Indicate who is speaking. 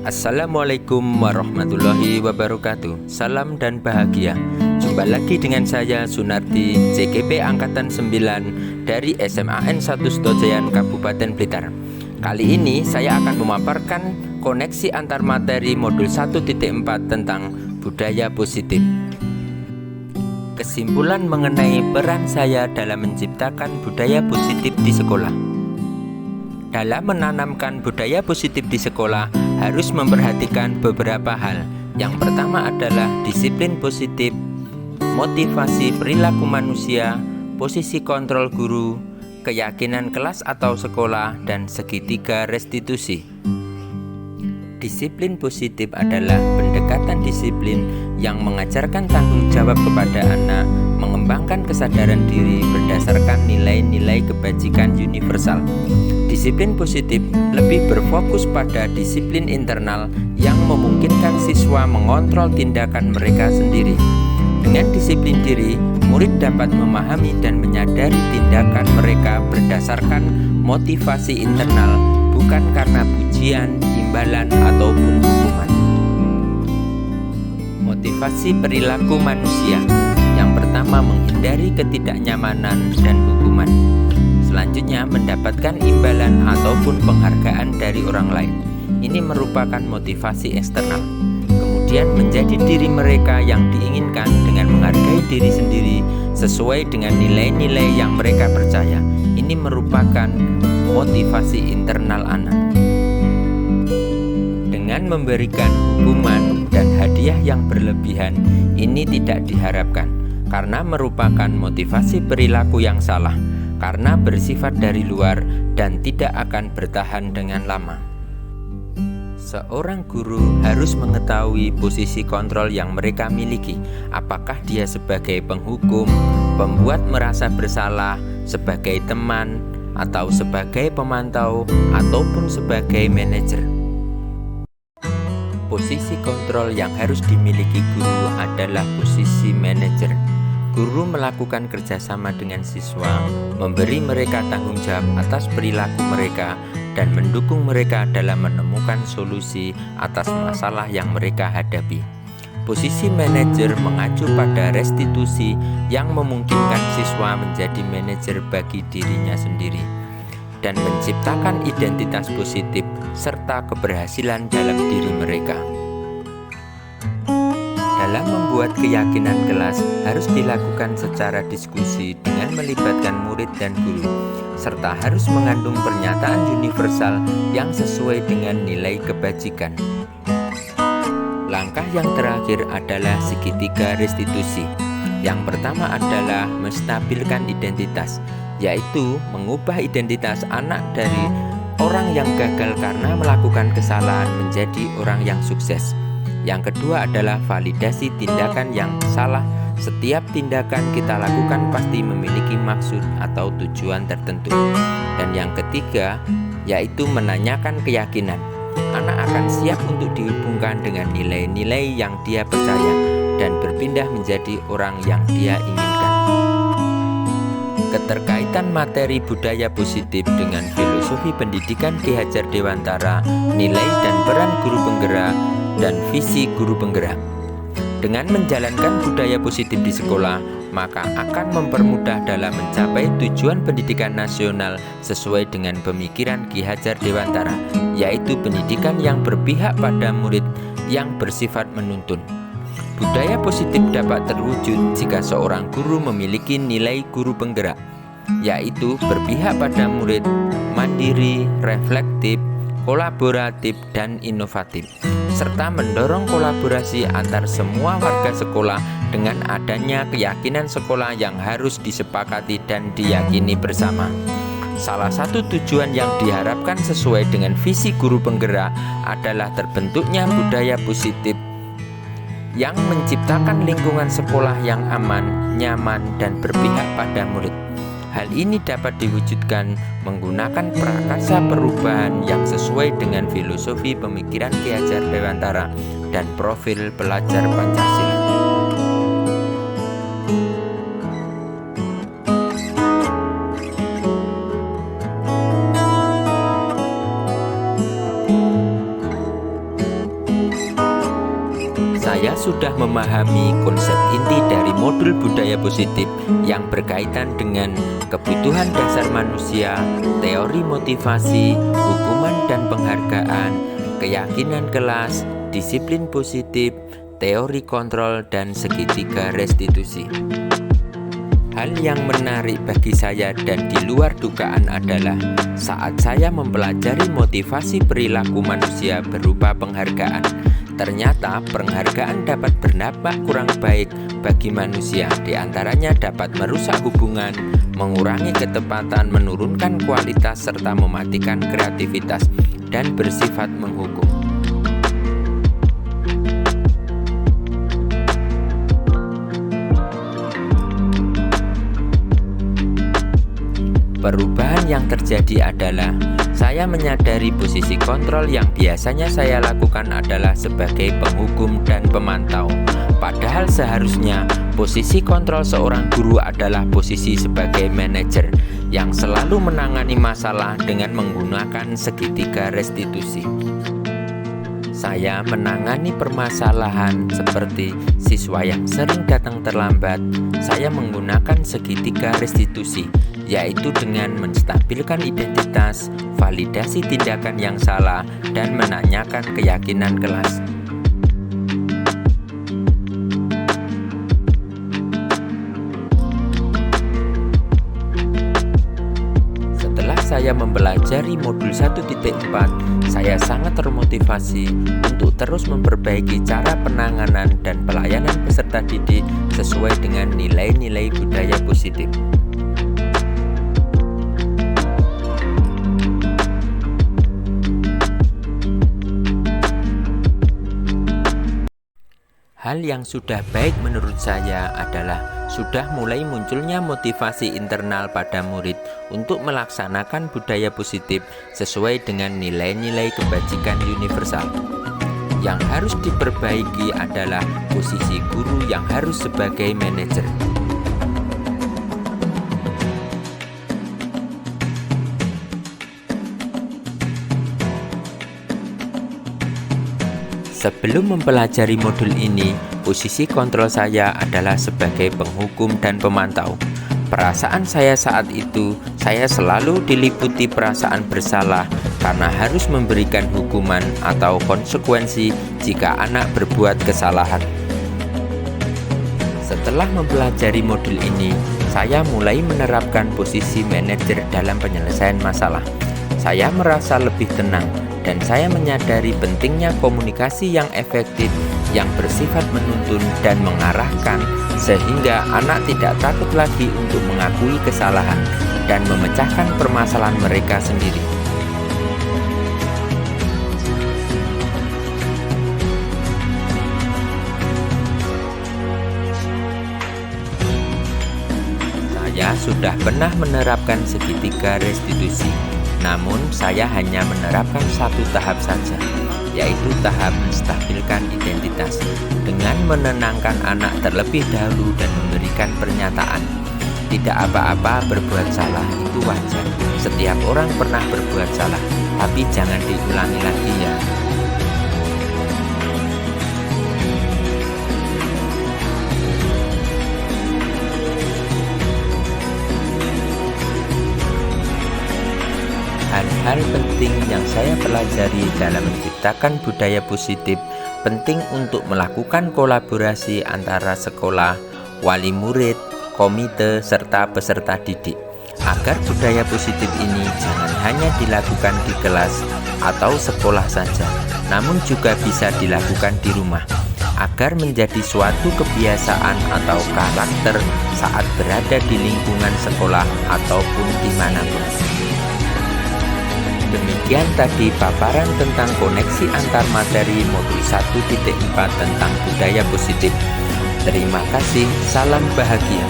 Speaker 1: Assalamualaikum warahmatullahi wabarakatuh. Salam dan bahagia. Jumpa lagi dengan saya Sunardi, CGP Angkatan 9 dari SMAN 1 Sedojayan Kabupaten Blitar. Kali ini saya akan memaparkan koneksi antar materi modul 1.4 tentang budaya positif. Kesimpulan mengenai peran saya dalam menciptakan budaya positif di sekolah. Dalam menanamkan budaya positif di sekolah harus memperhatikan beberapa hal. Yang pertama adalah disiplin positif, motivasi perilaku manusia, posisi kontrol guru, keyakinan kelas atau sekolah, dan segitiga restitusi. Disiplin positif adalah pendekatan disiplin yang mengajarkan tanggung jawab kepada anak, mengembangkan kesadaran diri berdasarkan nilai-nilai kebajikan universal. Disiplin positif lebih berfokus pada disiplin internal yang memungkinkan siswa mengontrol tindakan mereka sendiri. Dengan disiplin diri, murid dapat memahami dan menyadari tindakan mereka berdasarkan motivasi internal, bukan karena pujian, imbalan, ataupun hukuman. Motivasi perilaku manusia. Yang pertama, menghindari ketidaknyamanan dan hukuman. Selanjutnya, mendapatkan imbalan ataupun penghargaan dari orang lain. Ini merupakan motivasi eksternal. Kemudian, menjadi diri mereka yang diinginkan dengan menghargai diri sendiri sesuai dengan nilai-nilai yang mereka percaya. Ini merupakan motivasi internal anak. Dengan memberikan hukuman dan hadiah yang berlebihan, ini tidak diharapkan karena merupakan motivasi perilaku yang salah, karena bersifat dari luar dan tidak akan bertahan dengan lama. Seorang guru harus mengetahui posisi kontrol yang mereka miliki, apakah dia sebagai penghukum, pembuat merasa bersalah, sebagai teman, atau sebagai pemantau, ataupun sebagai manajer. Posisi kontrol yang harus dimiliki guru adalah posisi manajer. Guru melakukan kerjasama dengan siswa, memberi mereka tanggung jawab atas perilaku mereka, dan mendukung mereka dalam menemukan solusi atas masalah yang mereka hadapi. Posisi manajer mengacu pada restitusi yang memungkinkan siswa menjadi manajer bagi dirinya sendiri dan menciptakan identitas positif serta keberhasilan dalam diri mereka. Dalam membuat keyakinan kelas harus dilakukan secara diskusi dengan melibatkan murid dan guru, serta harus mengandung pernyataan universal yang sesuai dengan nilai kebajikan. Langkah yang terakhir adalah segitiga restitusi. Yang pertama adalah menstabilkan identitas, yaitu mengubah identitas anak dari orang yang gagal karena melakukan kesalahan menjadi orang yang sukses. Yang kedua adalah validasi tindakan yang salah. Setiap tindakan kita lakukan pasti memiliki maksud atau tujuan tertentu. Dan yang ketiga yaitu menanyakan keyakinan. Anak akan siap untuk dihubungkan dengan nilai-nilai yang dia percaya dan berpindah menjadi orang yang dia inginkan. Keterkaitan materi budaya positif dengan filosofi pendidikan Ki Hajar Dewantara, nilai dan peran guru penggerak, dan visi guru penggerak. Dengan menjalankan budaya positif di sekolah, maka akan mempermudah dalam mencapai tujuan pendidikan nasional sesuai dengan pemikiran Ki Hajar Dewantara, yaitu pendidikan yang berpihak pada murid yang bersifat menuntun. Budaya positif dapat terwujud jika seorang guru memiliki nilai guru penggerak, yaitu berpihak pada murid, mandiri, reflektif, kolaboratif, dan inovatif, serta mendorong kolaborasi antar semua warga sekolah dengan adanya keyakinan sekolah yang harus disepakati dan diyakini bersama. Salah satu tujuan yang diharapkan sesuai dengan visi guru penggerak adalah terbentuknya budaya positif yang menciptakan lingkungan sekolah yang aman, nyaman, dan berpihak pada murid. Hal ini dapat diwujudkan menggunakan prakarsa perubahan yang sesuai dengan filosofi pemikiran Ki Hajar Dewantara dan profil pelajar Pancasila. sudah memahami konsep inti dari modul budaya positif yang berkaitan dengan kebutuhan dasar manusia, teori motivasi, hukuman dan penghargaan, keyakinan kelas, disiplin positif, teori kontrol, dan segitiga restitusi. Hal yang menarik bagi saya dan di luar dugaan adalah saat saya mempelajari motivasi perilaku manusia berupa penghargaan. Ternyata penghargaan dapat berdampak kurang baik bagi manusia, diantaranya dapat merusak hubungan, mengurangi ketepatan, menurunkan kualitas, serta mematikan kreativitas dan bersifat menghukum. Perubahan yang terjadi adalah saya menyadari posisi kontrol yang biasanya saya lakukan adalah sebagai penghukum dan pemantau. Padahal seharusnya posisi kontrol seorang guru adalah posisi sebagai manajer yang selalu menangani masalah dengan menggunakan segitiga restitusi. Saya menangani permasalahan seperti siswa yang sering datang terlambat. Saya menggunakan segitiga restitusi, yaitu dengan menstabilkan identitas, validasi tindakan yang salah, dan menanyakan keyakinan kelas. Setelah saya mempelajari modul 1.4, saya sangat termotivasi untuk terus memperbaiki cara penanganan dan pelayanan peserta didik sesuai dengan nilai-nilai budaya positif. Hal yang sudah baik menurut saya adalah sudah mulai munculnya motivasi internal pada murid untuk melaksanakan budaya positif sesuai dengan nilai-nilai kebajikan universal. Yang harus diperbaiki adalah posisi guru yang harus sebagai manajer. Sebelum mempelajari modul ini, posisi kontrol saya adalah sebagai penghukum dan pemantau. Perasaan saya saat itu, saya selalu diliputi perasaan bersalah karena harus memberikan hukuman atau konsekuensi jika anak berbuat kesalahan. Setelah mempelajari modul ini, saya mulai menerapkan posisi manajer dalam penyelesaian masalah. Saya merasa lebih tenang dan saya menyadari pentingnya komunikasi yang efektif, yang bersifat menuntun dan mengarahkan, sehingga anak tidak takut lagi untuk mengakui kesalahan dan memecahkan permasalahan mereka sendiri. Saya sudah pernah menerapkan segitiga restitusi. Namun saya hanya menerapkan satu tahap saja, yaitu tahap menstabilkan identitas dengan menenangkan anak terlebih dahulu dan memberikan pernyataan. Tidak apa-apa berbuat salah, itu wajar. Setiap orang pernah berbuat salah, tapi jangan diulangi lagi ya. Hal-hal penting yang saya pelajari dalam menciptakan budaya positif penting untuk melakukan kolaborasi antara sekolah, wali murid, komite, serta peserta didik agar budaya positif ini jangan hanya dilakukan di kelas atau sekolah saja, namun juga bisa dilakukan di rumah agar menjadi suatu kebiasaan atau karakter saat berada di lingkungan sekolah ataupun dimanapun. Demikian tadi paparan tentang koneksi antar materi modul 1.4 tentang budaya positif. Terima kasih, salam bahagia.